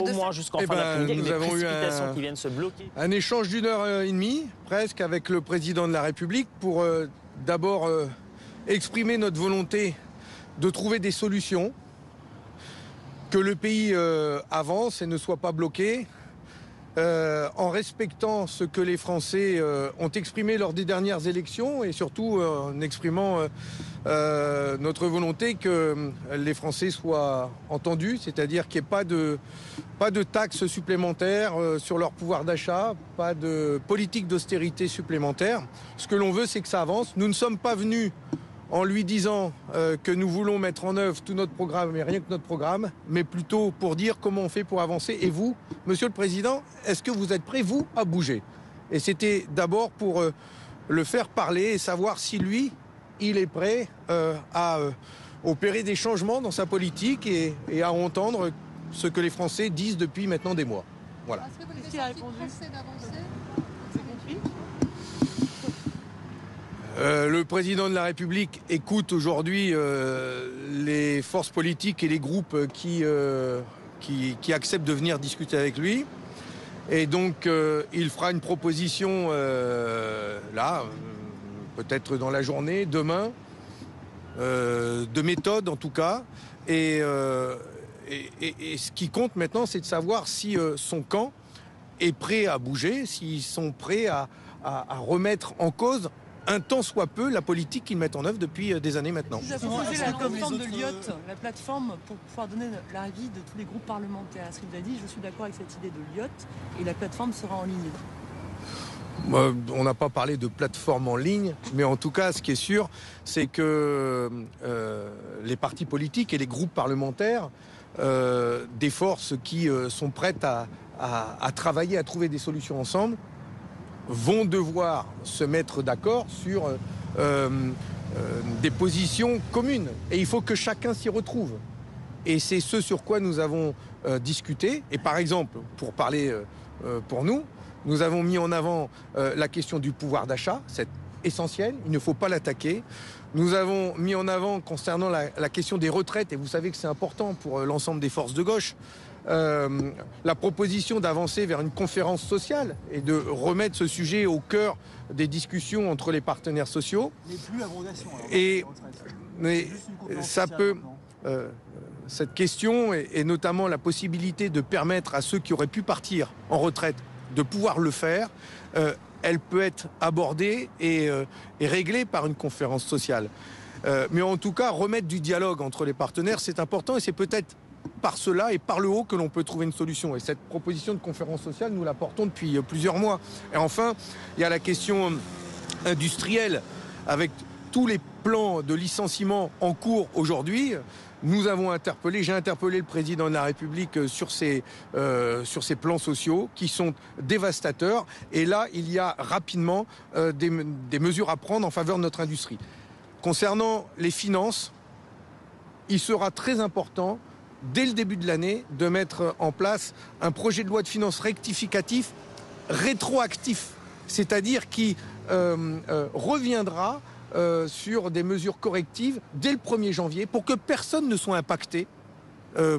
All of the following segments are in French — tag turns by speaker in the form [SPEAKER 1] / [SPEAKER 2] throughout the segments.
[SPEAKER 1] Au moins jusqu'en fin d'après-midi,
[SPEAKER 2] nous
[SPEAKER 1] les
[SPEAKER 2] avons eu
[SPEAKER 1] précipitations qui viennent se bloquer.
[SPEAKER 2] un échange d'une heure et demie, presque, avec le président de la République pour d'abord exprimer notre volonté de trouver des solutions, que le pays avance et ne soit pas bloqué, en respectant ce que les Français ont exprimé lors des dernières élections et surtout en exprimant notre volonté que les Français soient entendus, c'est-à-dire qu'il n'y ait pas de taxes supplémentaires sur leur pouvoir d'achat, pas de politique d'austérité supplémentaire. Ce que l'on veut, c'est que ça avance. Nous ne sommes pas venus en lui disant que nous voulons mettre en œuvre tout notre programme et rien que notre programme, mais plutôt pour dire comment on fait pour avancer. Et vous, Monsieur le Président, est-ce que vous êtes prêt, vous, à bouger? Et c'était d'abord pour le faire parler et savoir si lui, il est prêt à opérer des changements dans sa politique et à entendre ce que les Français disent depuis maintenant des mois. Voilà.
[SPEAKER 3] Est-ce que vous laissez Français d'avancer?
[SPEAKER 2] Le président de la République écoute aujourd'hui les forces politiques et les groupes qui acceptent de venir discuter avec lui. Et donc, il fera une proposition là, peut-être dans la journée, demain, de méthode en tout cas. Et ce qui compte maintenant, c'est de savoir si son camp est prêt à bouger, s'ils sont prêts à remettre en cause un tant soit peu la politique qu'ils mettent en œuvre depuis des années maintenant.
[SPEAKER 4] Vous avez proposé la plateforme de l'IOT, la plateforme pour pouvoir donner l'avis de tous les groupes parlementaires. Est-ce que vous avez dit, je suis d'accord avec cette idée de l'IOT et la plateforme sera en ligne?
[SPEAKER 2] On n'a pas parlé de plateforme en ligne, mais en tout cas, ce qui est sûr, c'est que les partis politiques et les groupes parlementaires, des forces qui sont prêtes à travailler, à trouver des solutions ensemble, vont devoir se mettre d'accord sur des positions communes. Et il faut que chacun s'y retrouve. Et c'est ce sur quoi nous avons discuté. Et par exemple, pour parler pour nous, nous avons mis en avant la question du pouvoir d'achat. C'est essentiel, il ne faut pas l'attaquer. Nous avons mis en avant concernant la question des retraites, et vous savez que c'est important pour l'ensemble des forces de gauche, la proposition d'avancer vers une conférence sociale et de remettre ce sujet au cœur des discussions entre les partenaires sociaux.
[SPEAKER 5] Mais plus l'abrogation.
[SPEAKER 2] Mais ça peut... cette question et notamment la possibilité de permettre à ceux qui auraient pu partir en retraite de pouvoir le faire, elle peut être abordée et réglée par une conférence sociale. Mais en tout cas, remettre du dialogue entre les partenaires, c'est important et c'est peut-être par cela et par le haut que l'on peut trouver une solution. Et cette proposition de conférence sociale, nous la portons depuis plusieurs mois. Et enfin, il y a la question industrielle avec tous les plans de licenciement en cours aujourd'hui. Nous avons interpellé, j'ai interpellé le président de la République sur ces plans sociaux qui sont dévastateurs. Et là, il y a rapidement des mesures à prendre en faveur de notre industrie. Concernant les finances, il sera très important, dès le début de l'année, de mettre en place un projet de loi de finances rectificatif rétroactif, c'est-à-dire qui reviendra sur des mesures correctives dès le 1er janvier pour que personne ne soit impacté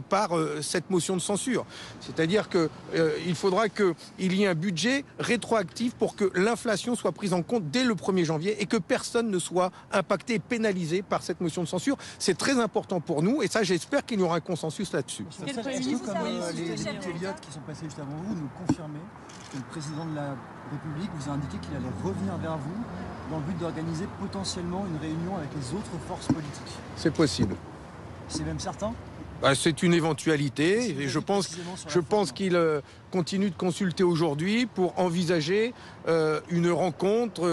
[SPEAKER 2] par cette motion de censure. C'est-à-dire qu'il faudra qu'il y ait un budget rétroactif pour que l'inflation soit prise en compte dès le 1er janvier et que personne ne soit impacté et pénalisé par cette motion de censure. C'est très important pour nous et ça, j'espère qu'il y aura un consensus là-dessus.
[SPEAKER 5] Est-ce que, comme les députés Elliott qui sont passés juste avant vous, nous confirmez que le président de la République vous a indiqué qu'il allait revenir vers vous dans le but d'organiser potentiellement une réunion avec les autres forces politiques?
[SPEAKER 2] C'est possible.
[SPEAKER 5] C'est même certain?
[SPEAKER 2] C'est une éventualité et je pense qu'il continue de consulter aujourd'hui pour envisager une rencontre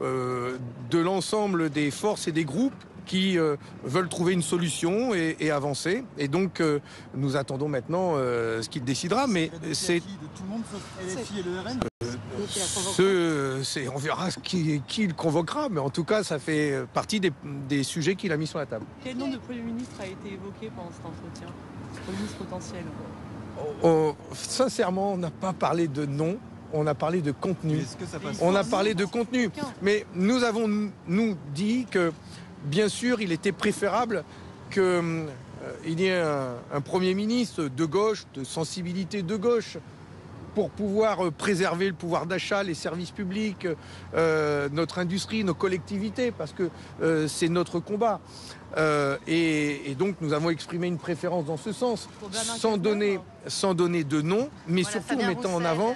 [SPEAKER 2] de l'ensemble des forces et des groupes qui veulent trouver une solution et avancer. Et donc, nous attendons maintenant ce qu'il décidera. Mais c'est...
[SPEAKER 5] De tout le monde sauf LFI et le RN?
[SPEAKER 2] On verra qui il convoquera, mais en tout cas, ça fait partie des sujets qu'il a mis sur la table.
[SPEAKER 4] Quel nom de Premier ministre a été évoqué pendant cet entretien? Premier ministre potentiel?
[SPEAKER 2] Sincèrement, on n'a pas parlé de nom, on a parlé de contenu. On a parlé de contenu, mais nous avons, nous, dit que, bien sûr, il était préférable que il y ait un Premier ministre de gauche, de sensibilité de gauche, pour pouvoir préserver le pouvoir d'achat, les services publics, notre industrie, nos collectivités, parce que c'est notre combat. Et donc nous avons exprimé une préférence dans ce sens, sans donner de nom, mais
[SPEAKER 6] Voilà,
[SPEAKER 2] surtout en
[SPEAKER 6] Fabien
[SPEAKER 2] mettant en
[SPEAKER 6] Roussel.
[SPEAKER 2] avant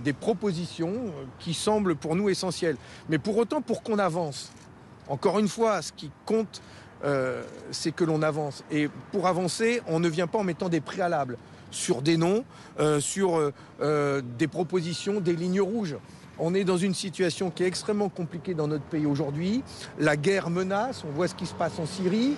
[SPEAKER 2] des propositions qui semblent pour nous essentielles. Mais pour autant, pour qu'on avance, encore une fois, ce qui compte, c'est que l'on avance. Et pour avancer, on ne vient pas en mettant des préalables sur des noms, sur des propositions, des lignes rouges. On est dans une situation qui est extrêmement compliquée dans notre pays aujourd'hui. La guerre menace, on voit ce qui se passe en Syrie.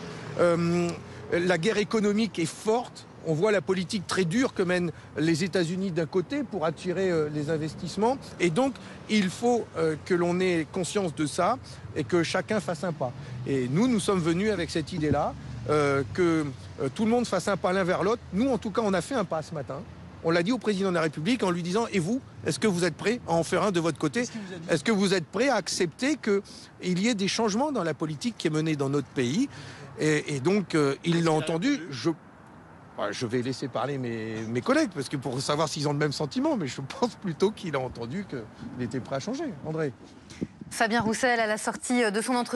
[SPEAKER 2] La guerre économique est forte. On voit la politique très dure que mènent les États-Unis d'un côté pour attirer les investissements. Et donc, il faut que l'on ait conscience de ça et que chacun fasse un pas. Et nous sommes venus avec cette idée-là, que tout le monde fasse un pas l'un vers l'autre. Nous, en tout cas, on a fait un pas ce matin. On l'a dit au président de la République en lui disant « Et vous, est-ce que vous êtes prêts à en faire un de votre côté ? Est-ce que vous êtes prêts à accepter qu'il y ait des changements dans la politique qui est menée dans notre pays ?» Et donc, il l'a entendu. Je vais laisser parler mes collègues, parce que pour savoir s'ils ont le même sentiment, mais je pense plutôt qu'il a entendu qu'il était prêt à changer. André.
[SPEAKER 6] Fabien Roussel, à la sortie de son entretien.